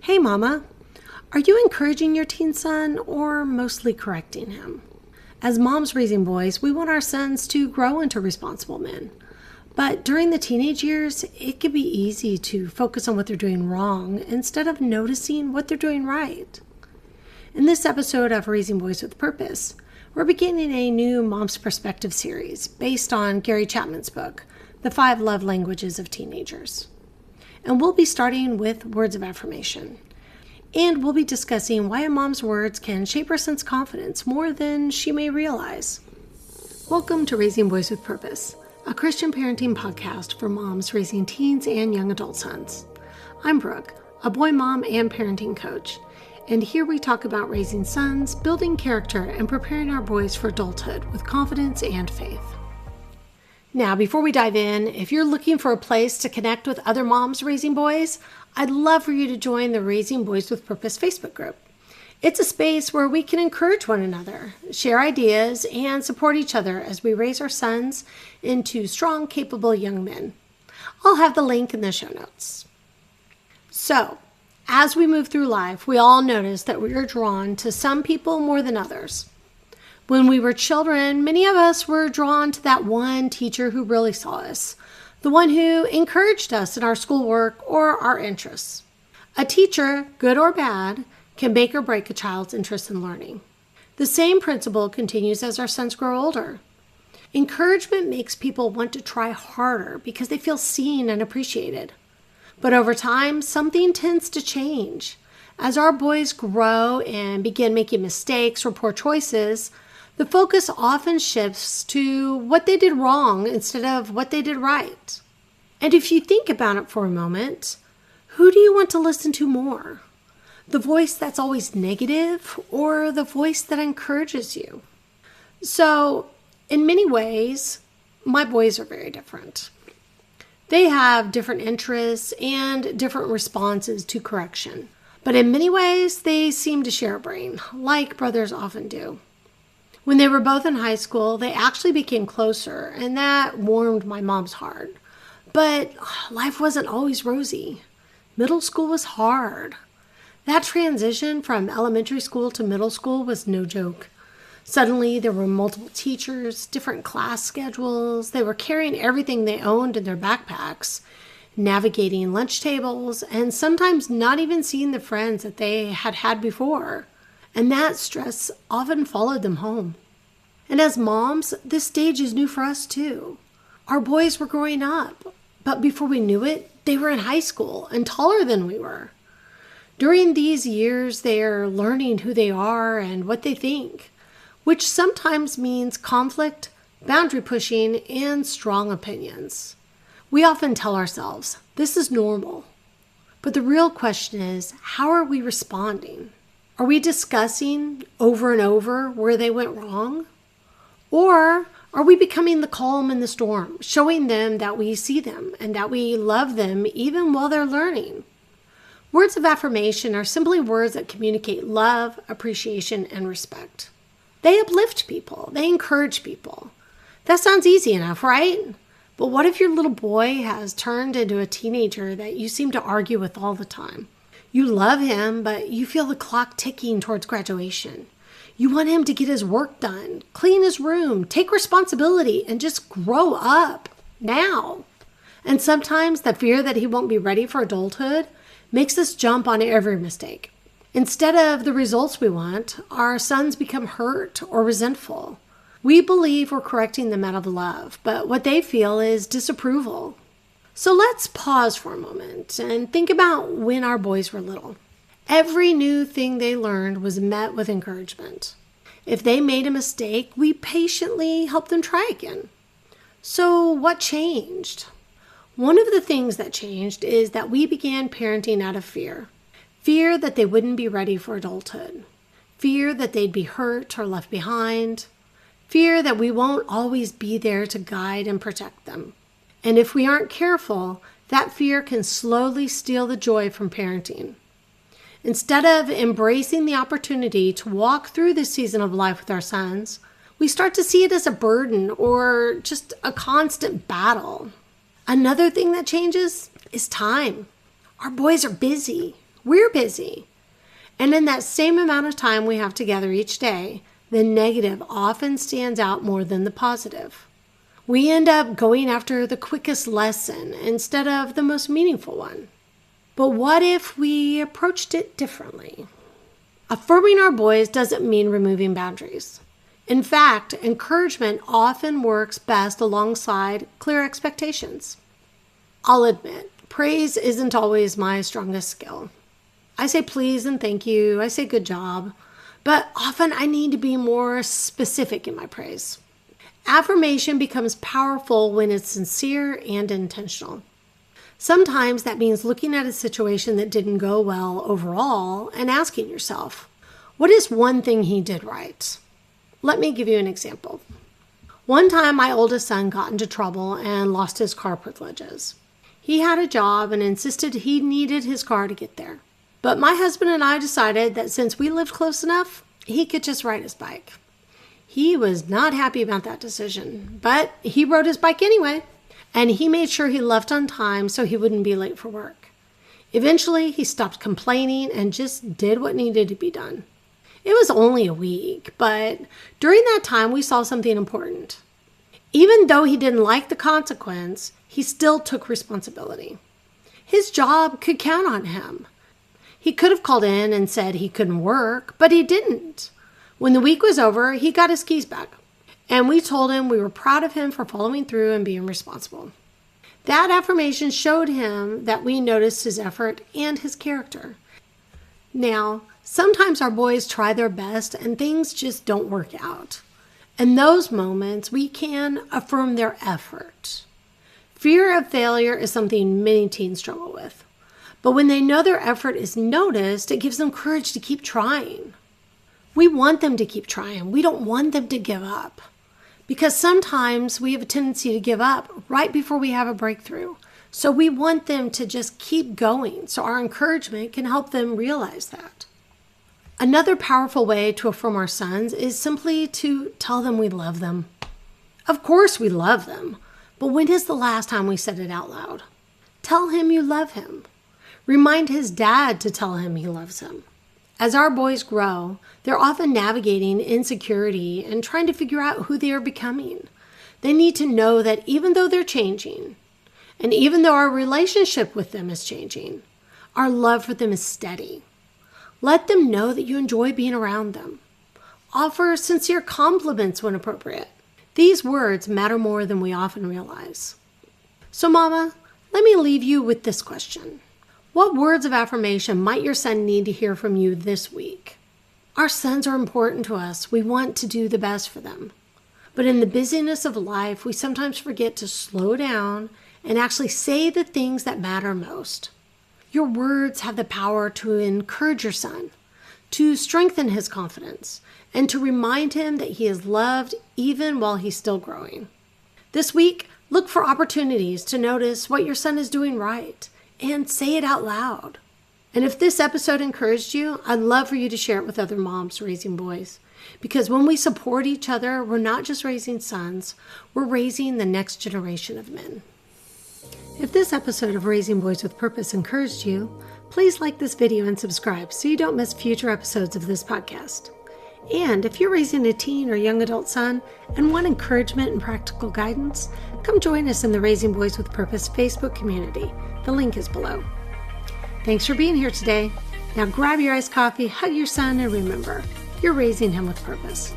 Hey mama, are you encouraging your teen son or mostly correcting him? As moms raising boys, we want our sons to grow into responsible men. But during the teenage years, it can be easy to focus on what they're doing wrong instead of noticing what they're doing right. In this episode of Raising Boys with Purpose, we're beginning a new Mom's Perspective series based on Gary Chapman's book, The 5 Love Languages of Teenagers. And we'll be starting with Words of Affirmation. And we'll be discussing why a mom's words can shape her son's confidence more than she may realize. Welcome to Raising Boys with Purpose, a Christian parenting podcast for moms raising teens and young adult sons. I'm Brooke, a boy mom and parenting coach. And here we talk about raising sons, building character, and preparing our boys for adulthood with confidence and faith. Now, before we dive in, if you're looking for a place to connect with other moms raising boys, I'd love for you to join the Raising Boys with Purpose Facebook group. It's a space where we can encourage one another, share ideas, and support each other as we raise our sons into strong, capable young men. I'll have the link in the show notes. So, as we move through life, we all notice that we are drawn to some people more than others. When we were children, many of us were drawn to that one teacher who really saw us, the one who encouraged us in our schoolwork or our interests. A teacher, good or bad, can make or break a child's interest in learning. The same principle continues as our sons grow older. Encouragement makes people want to try harder because they feel seen and appreciated. But over time, something tends to change. As our boys grow and begin making mistakes or poor choices, the focus often shifts to what they did wrong instead of what they did right. And if you think about it for a moment, who do you want to listen to more? The voice that's always negative or the voice that encourages you? So, in many ways, my boys are very different. They have different interests and different responses to correction. But in many ways, they seem to share a brain, like brothers often do. When they were both in high school, they actually became closer, and that warmed my mom's heart. But life wasn't always rosy. Middle school was hard. That transition from elementary school to middle school was no joke. Suddenly, there were multiple teachers, different class schedules. They were carrying everything they owned in their backpacks, navigating lunch tables, and sometimes not even seeing the friends that they had had before. And that stress often followed them home. And as moms, this stage is new for us too. Our boys were growing up, but before we knew it, they were in high school and taller than we were. During these years, they are learning who they are and what they think, which sometimes means conflict, boundary pushing, and strong opinions. We often tell ourselves, this is normal. But the real question is, how are we responding? Are we discussing over and over where they went wrong? Or are we becoming the calm in the storm, showing them that we see them and that we love them even while they're learning? Words of affirmation are simply words that communicate love, appreciation, and respect. They uplift people. They encourage people. That sounds easy enough, right? But what if your little boy has turned into a teenager that you seem to argue with all the time? You love him, but you feel the clock ticking towards graduation. You want him to get his work done, clean his room, take responsibility, and just grow up now. And sometimes the fear that he won't be ready for adulthood makes us jump on every mistake. Instead of the results we want, our sons become hurt or resentful. We believe we're correcting them out of love, but what they feel is disapproval. So let's pause for a moment and think about when our boys were little. Every new thing they learned was met with encouragement. If they made a mistake, we patiently helped them try again. So what changed? One of the things that changed is that we began parenting out of fear. Fear that they wouldn't be ready for adulthood. Fear that they'd be hurt or left behind. Fear that we won't always be there to guide and protect them. And if we aren't careful, that fear can slowly steal the joy from parenting. Instead of embracing the opportunity to walk through this season of life with our sons, we start to see it as a burden or just a constant battle. Another thing that changes is time. Our boys are busy. We're busy. And in that same amount of time we have together each day, the negative often stands out more than the positive. We end up going after the quickest lesson instead of the most meaningful one. But what if we approached it differently? Affirming our boys doesn't mean removing boundaries. In fact, encouragement often works best alongside clear expectations. I'll admit, praise isn't always my strongest skill. I say please and thank you, I say good job, but often I need to be more specific in my praise. Affirmation becomes powerful when it's sincere and intentional. Sometimes that means looking at a situation that didn't go well overall and asking yourself, what is one thing he did right? Let me give you an example. One time my oldest son got into trouble and lost his car privileges. He had a job and insisted he needed his car to get there. But my husband and I decided that since we lived close enough, he could just ride his bike. He was not happy about that decision, but he rode his bike anyway, and he made sure he left on time so he wouldn't be late for work. Eventually, he stopped complaining and just did what needed to be done. It was only a week, but during that time, we saw something important. Even though he didn't like the consequence, he still took responsibility. His job could count on him. He could have called in and said he couldn't work, but he didn't. When the week was over, he got his keys back, and we told him we were proud of him for following through and being responsible. That affirmation showed him that we noticed his effort and his character. Now, sometimes our boys try their best and things just don't work out. In those moments, we can affirm their effort. Fear of failure is something many teens struggle with. But when they know their effort is noticed, it gives them courage to keep trying. We want them to keep trying. We don't want them to give up. Because sometimes we have a tendency to give up right before we have a breakthrough. So we want them to just keep going so our encouragement can help them realize that. Another powerful way to affirm our sons is simply to tell them we love them. Of course we love them, but when is the last time we said it out loud? Tell him you love him. Remind his dad to tell him he loves him. As our boys grow, they're often navigating insecurity and trying to figure out who they are becoming. They need to know that even though they're changing, and even though our relationship with them is changing, our love for them is steady. Let them know that you enjoy being around them. Offer sincere compliments when appropriate. These words matter more than we often realize. So, Mama, let me leave you with this question. What words of affirmation might your son need to hear from you this week? Our sons are important to us. We want to do the best for them. But in the busyness of life, we sometimes forget to slow down and actually say the things that matter most. Your words have the power to encourage your son, to strengthen his confidence, and to remind him that he is loved even while he's still growing. This week, look for opportunities to notice what your son is doing right and say it out loud. And if this episode encouraged you, I'd love for you to share it with other moms raising boys. Because when we support each other, we're not just raising sons, we're raising the next generation of men. If this episode of Raising Boys with Purpose encouraged you, please like this video and subscribe so you don't miss future episodes of this podcast. And if you're raising a teen or young adult son and want encouragement and practical guidance, come join us in the Raising Boys with Purpose Facebook community. The link is below. Thanks for being here today. Now grab your iced coffee, hug your son, and remember, you're raising him with purpose.